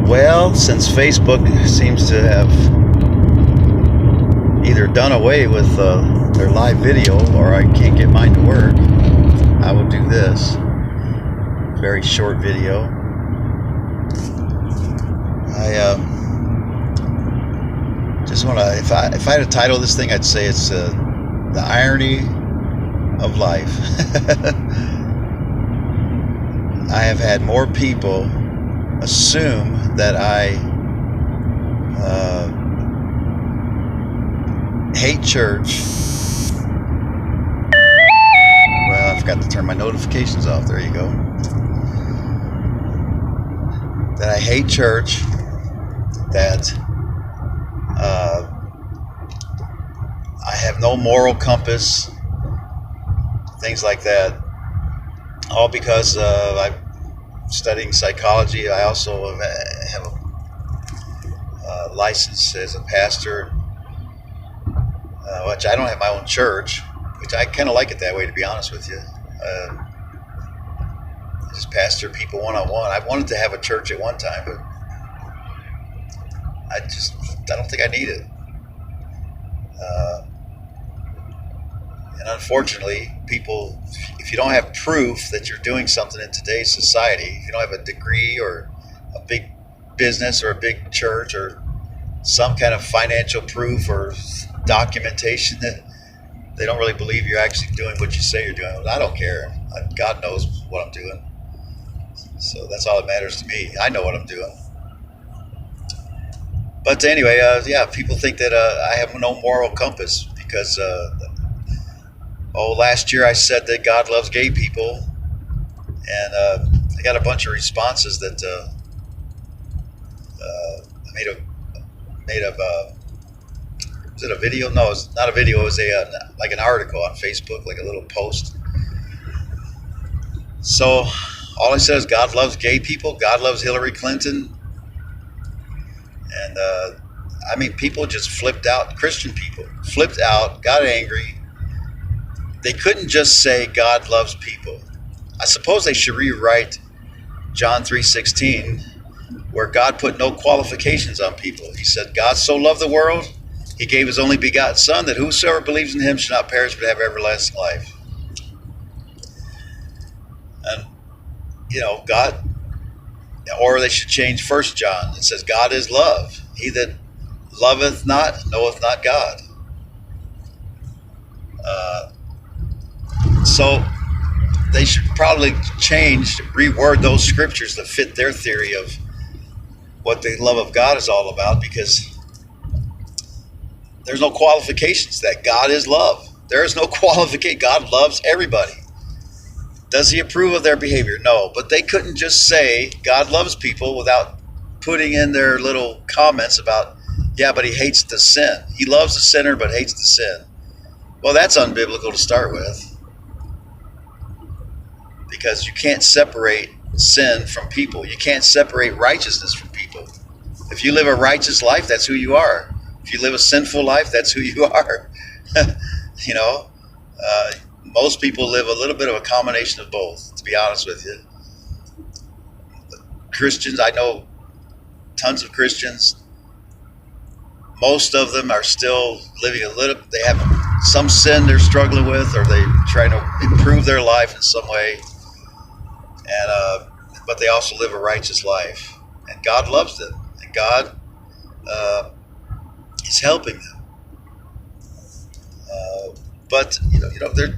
Well, since Facebook seems to have either done away with their live video or I can't get mine to work, I will do this very short video. I just want to, if I had to title this thing, I'd say it's the irony of life. I have had more people assume that I hate church. Well, I forgot to turn my notifications off. There you go. That I hate church, that I have no moral compass, things like that, all because I'm studying psychology. I also have a license as a pastor, which I don't have my own church, which I kind of like it that way, to be honest with you. I just pastor people one-on-one. I wanted to have a church at one time, but I don't think I need it. And unfortunately, people, if you don't have proof that you're doing something in today's society, if you don't have a degree or a big business or a big church or some kind of financial proof or documentation, that they don't really believe you're actually doing what you say you're doing. Well, I don't care. God knows what I'm doing. So that's all that matters to me. I know what I'm doing. But anyway, yeah, people think that I have no moral compass because last year I said that God loves gay people, and I got a bunch of responses that I made of was it a video? No, it's not a video. It was like an article on Facebook, like a little post. So all I said is God loves gay people. God loves Hillary Clinton. And people just flipped out. Christian people flipped out, got angry. They couldn't just say God loves people. I suppose they should rewrite John 3:16, where God put no qualifications on people. He said, God so loved the world, he gave his only begotten Son, that whosoever believes in him should not perish but have everlasting life. And, God, or they should change 1 John. It says, God is love. He that loveth not knoweth not God. So they should probably reword those scriptures to fit their theory of what the love of God is all about, because there's no qualifications that God is love. There is no qualification. God loves everybody. Does he approve of their behavior? No. But they couldn't just say God loves people without putting in their little comments about, yeah, but he hates the sin. He loves the sinner but hates the sin. Well, that's unbiblical to start with, because you can't separate sin from people. You can't separate righteousness from people. If you live a righteous life, that's who you are. If you live a sinful life, that's who you are. Most people live a little bit of a combination of both, to be honest with you. Christians, I know tons of Christians. Most of them are still living they have some sin they're struggling with, or they trying to improve their life in some way. And but they also live a righteous life, and God loves them, and God is helping them. But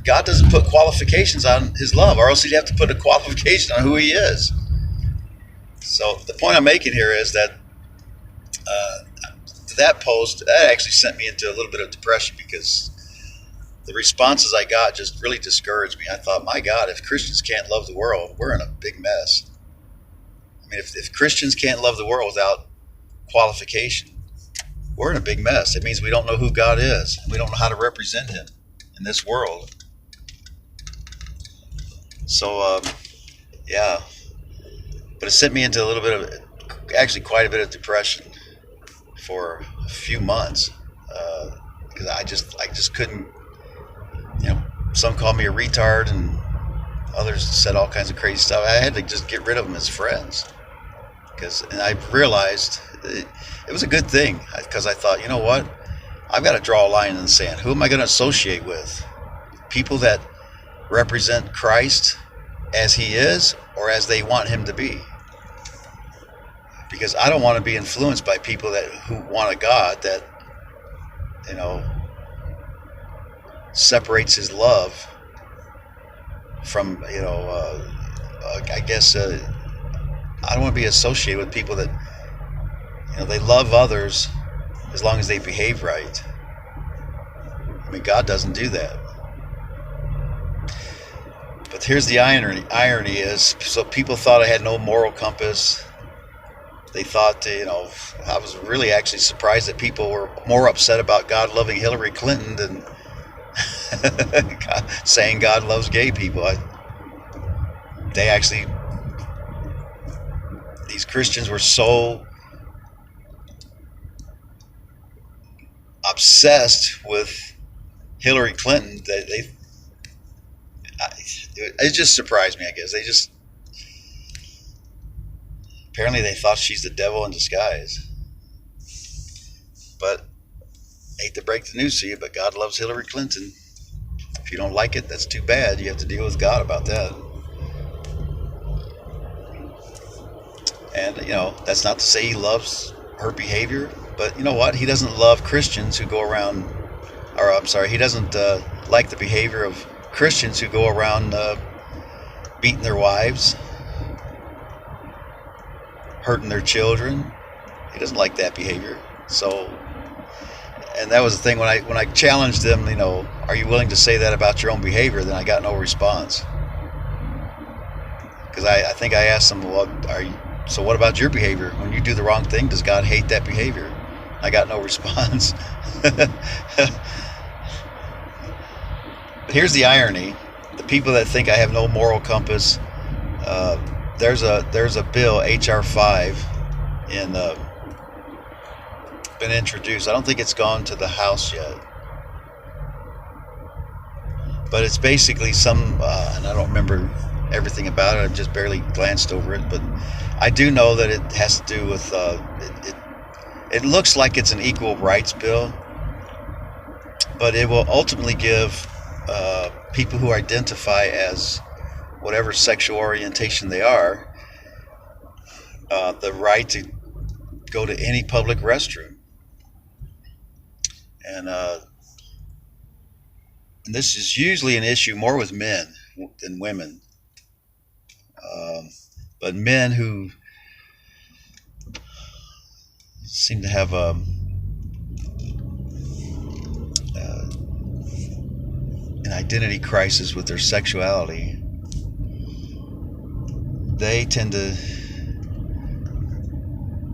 God doesn't put qualifications on his love, or else he'd have to put a qualification on who he is. So the point I'm making here is that that post, that actually sent me into a little bit of depression, because the responses I got just really discouraged me. I thought, my God, if Christians can't love the world, we're in a big mess. I mean, if Christians can't love the world without qualification, we're in a big mess. It means we don't know who God is. We don't know how to represent him in this world. So, yeah. But it sent me into a little bit of, actually quite a bit of depression for a few months, because I just couldn't, some called me a retard, and others said all kinds of crazy stuff. I had to just get rid of them as friends, And I realized it was a good thing, because I thought, you know what, I've got to draw a line in the sand. Who am I going to associate with? People that represent Christ as he is or as they want him to be. Because I don't want to be influenced by people who want a God that, you know, separates his love from, I guess, I don't want to be associated with people that, they love others as long as they behave right. I mean, God doesn't do that. But here's the irony. Irony is, so people thought I had no moral compass. They thought, I was really actually surprised that people were more upset about God loving Hillary Clinton than saying God loves gay people. These Christians were so obsessed with Hillary Clinton that it just surprised me, I guess. Apparently they thought she's the devil in disguise. But I hate to break the news to you, but God loves Hillary Clinton. If you don't like it, that's too bad. You have to deal with God about that. And, that's not to say he loves her behavior, but you know what? He doesn't love Christians who go around, or I'm sorry, he doesn't like the behavior of Christians who go around beating their wives, hurting their children. He doesn't like that behavior. So, and that was the thing when I challenged them, are you willing to say that about your own behavior? Then I got no response. Because I think I asked them, well, so what about your behavior? When you do the wrong thing, does God hate that behavior? I got no response. But here's the irony. The people that think I have no moral compass, there's a bill, H.R. 5, been introduced. I don't think it's gone to the House yet. But it's basically and I don't remember everything about it. I've just barely glanced over it. But I do know that it has to do with, it looks like it's an equal rights bill. But it will ultimately give people who identify as whatever sexual orientation they are the right to go to any public restroom. And this is usually an issue more with men than women. But men who seem to have an identity crisis with their sexuality, they tend to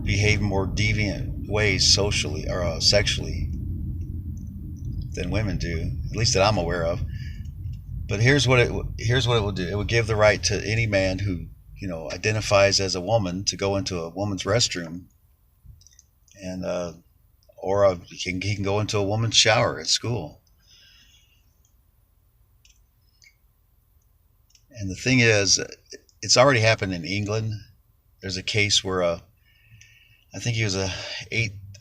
behave more deviant ways socially or sexually than women do, at least that I'm aware of. But here's what it will do. It will give the right to any man who, identifies as a woman to go into a woman's restroom, and he can go into a woman's shower at school. And the thing is, it's already happened in England. There's a case where I think he was a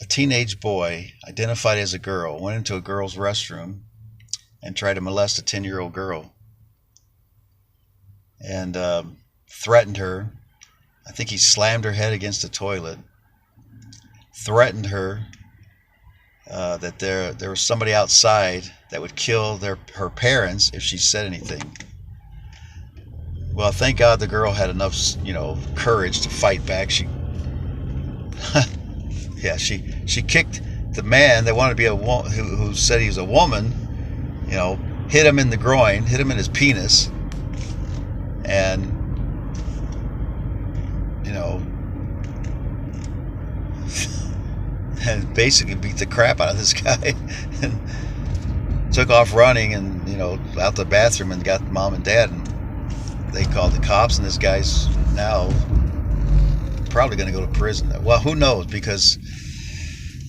teenage boy identified as a girl, went into a girl's restroom and tried to molest a 10-year-old girl, and threatened her. I think he slammed her head against a toilet, threatened her that there was somebody outside that would kill her parents if she said anything. Well, thank God the girl had enough, courage to fight back. She kicked the man that wanted to be who said he was a woman, hit him in the groin, hit him in his penis, and and basically beat the crap out of this guy and took off running and out the bathroom and got mom and dad, and they called the cops, and this guy's now probably going to go to prison. Well, who knows, because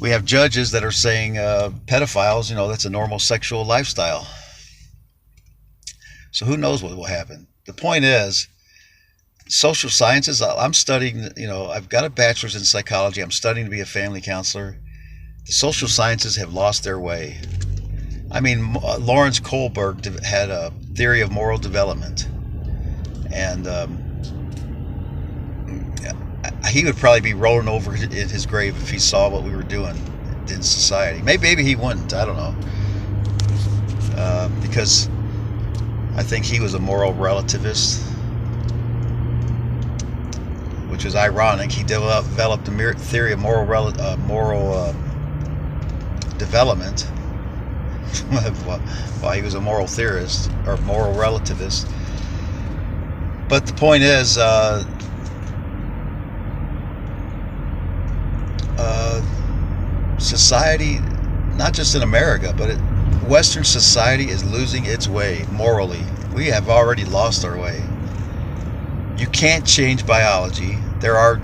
we have judges that are saying pedophiles, that's a normal sexual lifestyle. So who knows what will happen. The point is social sciences, I'm studying, I've got a bachelor's in psychology. I'm studying to be a family counselor. The social sciences have lost their way. I mean, Lawrence Kohlberg had a theory of moral development, and he would probably be rolling over in his grave if he saw what we were doing in society. Maybe he wouldn't. I don't know, because I think he was a moral relativist, which is ironic. He developed a theory of moral development while he was a moral theorist or moral relativist. But the point is, society, not just in America, but Western society is losing its way morally. We have already lost our way. You can't change biology. There are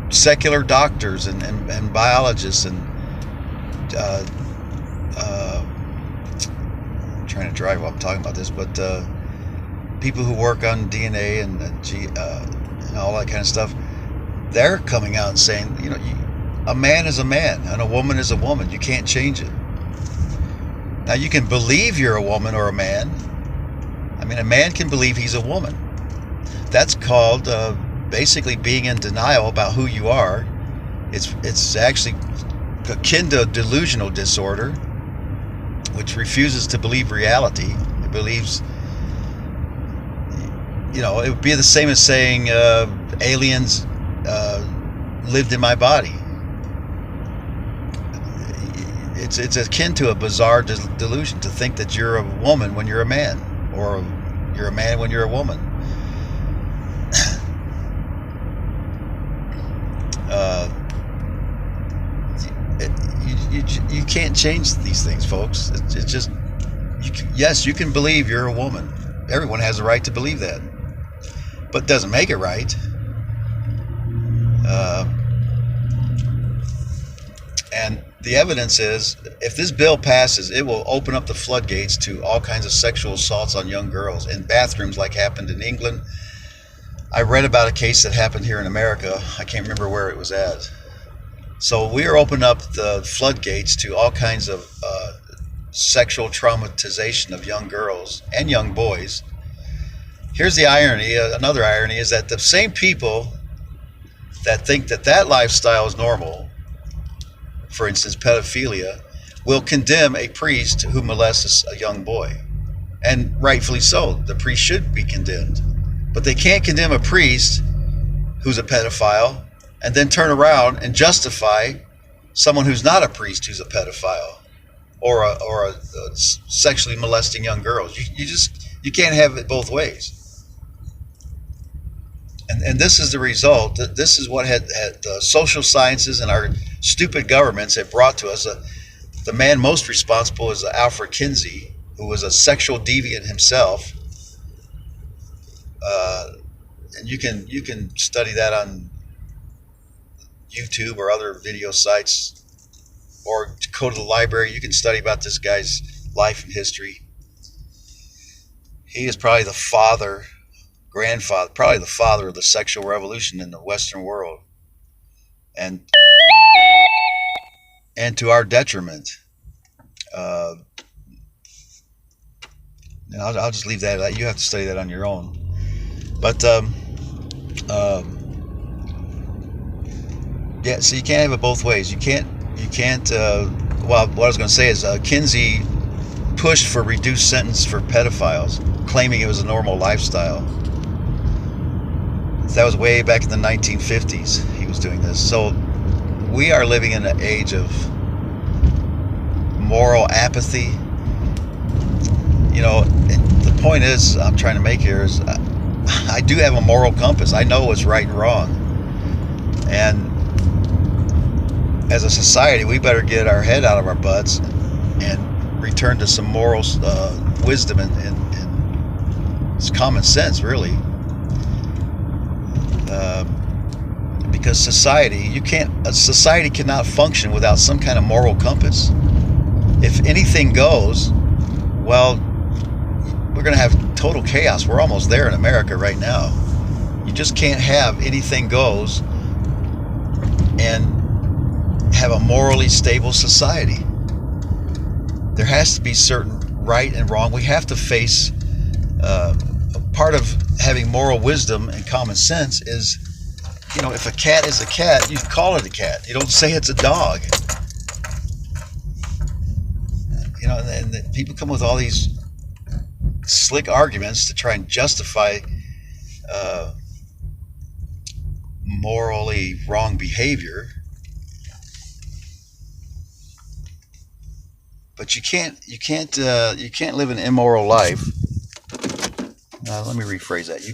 secular doctors and biologists and I'm trying to drive while I'm talking about this, but people who work on DNA and all that kind of stuff, they're coming out and saying, a man is a man and a woman is a woman. You can't change it. Now, you can believe you're a woman or a man. I mean, a man can believe he's a woman. That's called basically being in denial about who you are. It's actually akin to a delusional disorder, which refuses to believe reality. It believes, it would be the same as saying aliens lived in my body. It's akin to a bizarre delusion to think that you're a woman when you're a man, or you're a man when you're a woman. You can't change these things, folks. It's just, yes, you can believe you're a woman. Everyone has a right to believe that, but it doesn't make it right. And the evidence is, if this bill passes, it will open up the floodgates to all kinds of sexual assaults on young girls in bathrooms, like happened in England. I read about a case that happened here in America. I can't remember where it was at. So we are opening up the floodgates to all kinds of sexual traumatization of young girls and young boys. Here's the irony. Another irony is that the same people that think that lifestyle is normal, for instance, pedophilia, will condemn a priest who molests a young boy. And rightfully so. The priest should be condemned. But they can't condemn a priest who's a pedophile and then turn around and justify someone who's not a priest who's a pedophile or a sexually molesting young girls. You can't have it both ways. And this is the result. This is what had the social sciences and our stupid governments have brought to us. The man most responsible is Alfred Kinsey, who was a sexual deviant himself. And you can study that on YouTube or other video sites, or go to the library. You can study about this guy's life and history. He is probably the father of the sexual revolution in the Western world, and to our detriment. And I'll just leave that. You have to study that on your own. But yeah, so you can't have it both ways. You can't. Well, what I was going to say is Kinsey pushed for reduced sentence for pedophiles, claiming it was a normal lifestyle. That was way back in the 1950s. He was doing this. So we are living in an age of moral apathy. The point is, I'm trying to make here is, I do have a moral compass. I know what's right and wrong. And as a society, we better get our head out of our butts and return to some moral wisdom and common sense, really. Because society cannot function without some kind of moral compass. If anything goes, well, we're going to have total chaos. We're almost there in America right now. You just can't have anything goes and have a morally stable society. There has to be certain right and wrong. We have to face part of having moral wisdom and common sense is, if a cat is a cat, you call it a cat. You don't say it's a dog. And people come with all these slick arguments to try and justify uh, morally wrong behavior. But you can't live an immoral life. Let me rephrase that. You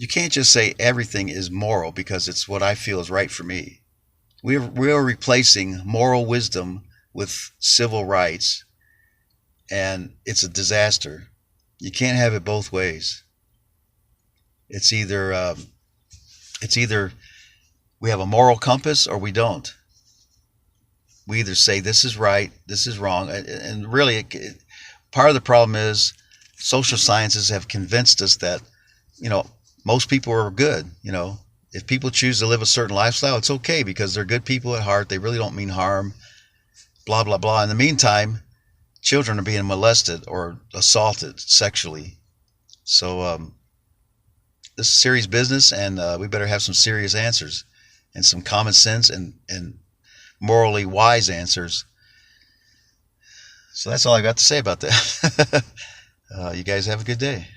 can't just say everything is moral because it's what I feel is right for me. We are replacing moral wisdom with civil rights, and it's a disaster. You can't have it both ways. It's either we have a moral compass or we don't. We either say this is right, this is wrong, and really, part of the problem is social sciences have convinced us that most people are good. If people choose to live a certain lifestyle, it's okay because they're good people at heart. They really don't mean harm. Blah blah blah. In the meantime, children are being molested or assaulted sexually. So this is serious business, and we better have some serious answers and some common sense and morally wise answers. So that's all I got to say about that. You guys have a good day.